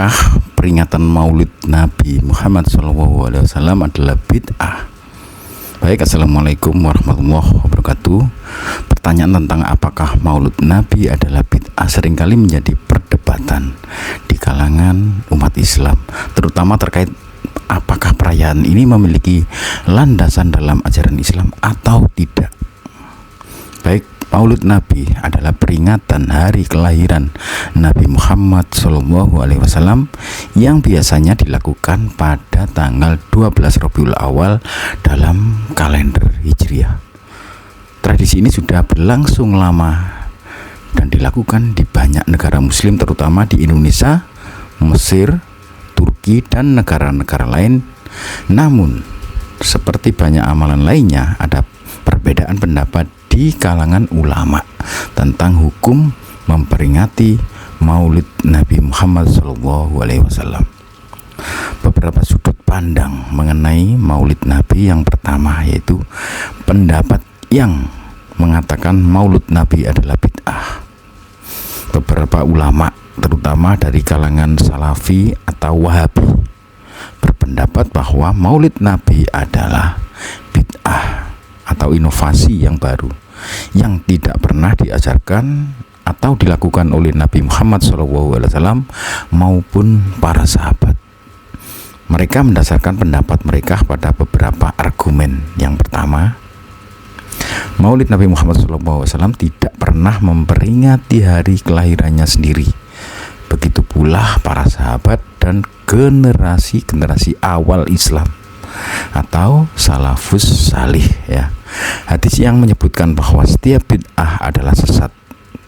apakah peringatan Maulid Nabi Muhammad SAW adalah bid'ah? Baik, assalamualaikum warahmatullahi wabarakatuh. Pertanyaan tentang apakah Maulid Nabi adalah bid'ah seringkali menjadi perdebatan di kalangan umat Islam, terutama terkait apakah perayaan ini memiliki landasan dalam ajaran Islam atau tidak. Baik, Maulid Nabi adalah peringatan hari kelahiran Nabi Muhammad SAW yang biasanya dilakukan pada tanggal 12 Rabiul Awal dalam kalender Hijriah. Tradisi ini sudah berlangsung lama dan dilakukan di banyak negara Muslim, terutama di Indonesia, Mesir, Turki, dan negara-negara lain. Namun, seperti banyak amalan lainnya, ada perbedaan pendapat di kalangan ulama tentang hukum memperingati Maulid Nabi Muhammad SAW. Beberapa sudut pandang mengenai Maulid Nabi. Yang pertama yaitu pendapat yang mengatakan Maulid Nabi adalah bid'ah. Beberapa ulama, terutama dari kalangan Salafi atau Wahabi, berpendapat bahwa Maulid Nabi adalah bid'ah atau inovasi yang baru yang tidak pernah diajarkan atau dilakukan oleh Nabi Muhammad SAW maupun para sahabat. Mereka mendasarkan pendapat mereka pada beberapa argumen. Yang pertama, Maulid Nabi Muhammad SAW tidak pernah memperingati hari kelahirannya sendiri. Begitu pula para sahabat dan generasi-generasi awal Islam atau salafus salih, ya. Hadis yang menyebutkan bahwa setiap bid'ah adalah sesat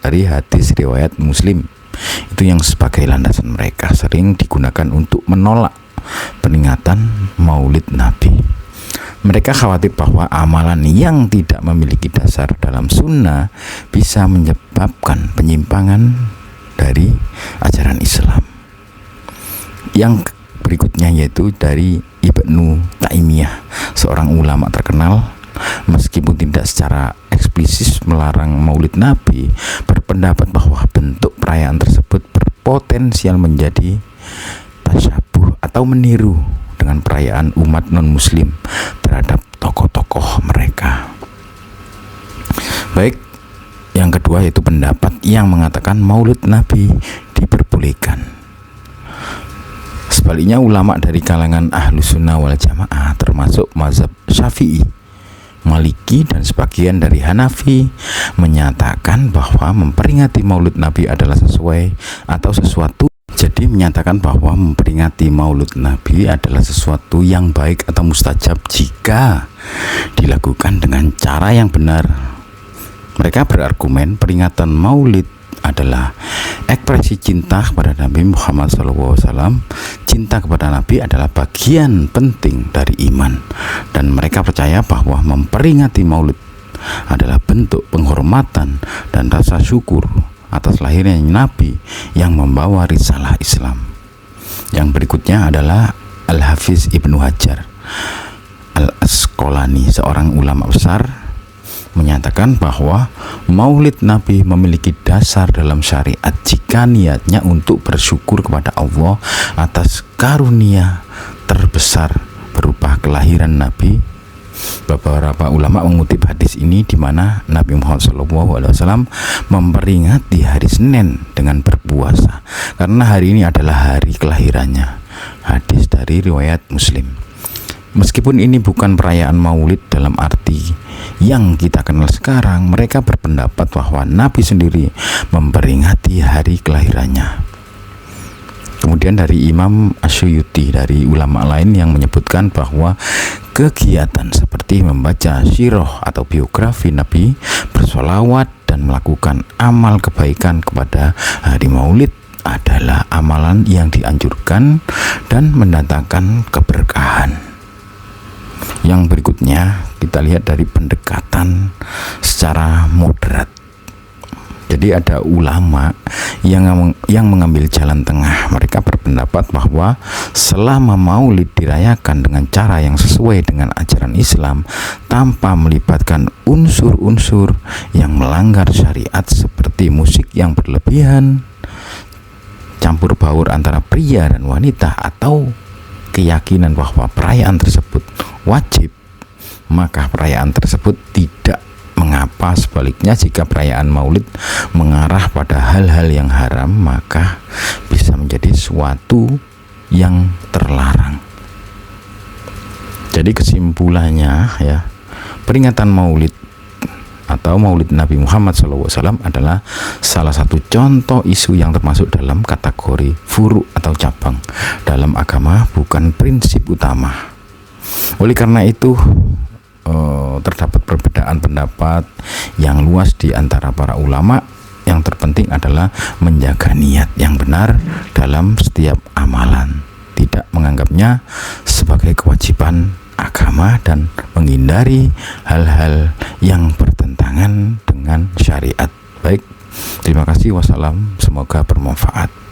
dari hadis riwayat Muslim, itu yang sebagai landasan mereka sering digunakan untuk menolak peringatan Maulid Nabi. Mereka khawatir bahwa amalan yang tidak memiliki dasar dalam sunnah bisa menyebabkan penyimpangan dari ajaran Islam. Yang berikutnya yaitu dari Ibnu Taimiyah, seorang ulama terkenal, meskipun tidak secara eksplisit melarang Maulid Nabi, berpendapat bahwa bentuk perayaan tersebut berpotensial menjadi tasyabuh atau meniru dengan perayaan umat non-muslim terhadap tokoh-tokoh mereka. Baik, yang kedua yaitu pendapat yang mengatakan Maulid Nabi diperbolehkan. Sebaliknya, ulama dari kalangan Ahlus Sunnah wal Jamaah termasuk mazhab Syafi'i, Maliki, dan sebagian dari Hanafi menyatakan bahwa memperingati Maulid Nabi adalah sesuai atau sesuatu. Jadi menyatakan bahwa memperingati Maulid Nabi adalah sesuatu yang baik atau mustajab jika dilakukan dengan cara yang benar. Mereka berargumen peringatan Maulid adalah ekspresi cinta kepada Nabi Muhammad SAW. Cinta kepada Nabi adalah bagian penting dari iman, dan mereka percaya bahwa memperingati Maulid adalah bentuk penghormatan dan rasa syukur atas lahirnya Nabi yang membawa risalah Islam. Yang berikutnya adalah Al-Hafiz Ibnu Hajar Al-Asqalani, seorang ulama besar, menyatakan bahwa Maulid Nabi memiliki dasar dalam syariat jika niatnya untuk bersyukur kepada Allah atas karunia terbesar berupa kelahiran Nabi. Beberapa ulama mengutip hadis ini di mana Nabi Muhammad SAW memperingati hari Senin dengan berpuasa karena hari ini adalah hari kelahirannya. Hadis dari riwayat Muslim. Meskipun ini bukan perayaan Maulid dalam arti yang kita kenal sekarang, mereka berpendapat bahwa Nabi sendiri memperingati hari kelahirannya. Kemudian dari Imam Asyuyuti, dari ulama lain yang menyebutkan bahwa kegiatan seperti membaca sirah atau biografi Nabi, bersolawat, dan melakukan amal kebaikan kepada hari Maulid adalah amalan yang dianjurkan dan mendatangkan keberkahan. Yang berikutnya kita lihat dari pendekatan secara moderat. Jadi ada ulama yang mengambil jalan tengah. Mereka berpendapat bahwa selama Maulid dirayakan dengan cara yang sesuai dengan ajaran Islam tanpa melibatkan unsur-unsur yang melanggar syariat seperti musik yang berlebihan, campur baur antara pria dan wanita, atau keyakinan bahwa perayaan tersebut wajib, maka perayaan tersebut tidak mengapa. Sebaliknya, jika perayaan Maulid mengarah pada hal-hal yang haram, maka bisa menjadi suatu yang terlarang. Jadi kesimpulannya ya, peringatan Maulid atau Maulid Nabi Muhammad SAW adalah salah satu contoh isu yang termasuk dalam kategori furu atau cabang dalam agama, bukan prinsip utama. Oleh karena itu, terdapat perbedaan pendapat yang luas di antara para ulama. Yang terpenting adalah menjaga niat yang benar dalam setiap amalan, tidak menganggapnya sebagai kewajiban agama, dan menghindari hal-hal yang bertentangan dengan syariat. Baik, terima kasih. Wassalam, semoga bermanfaat.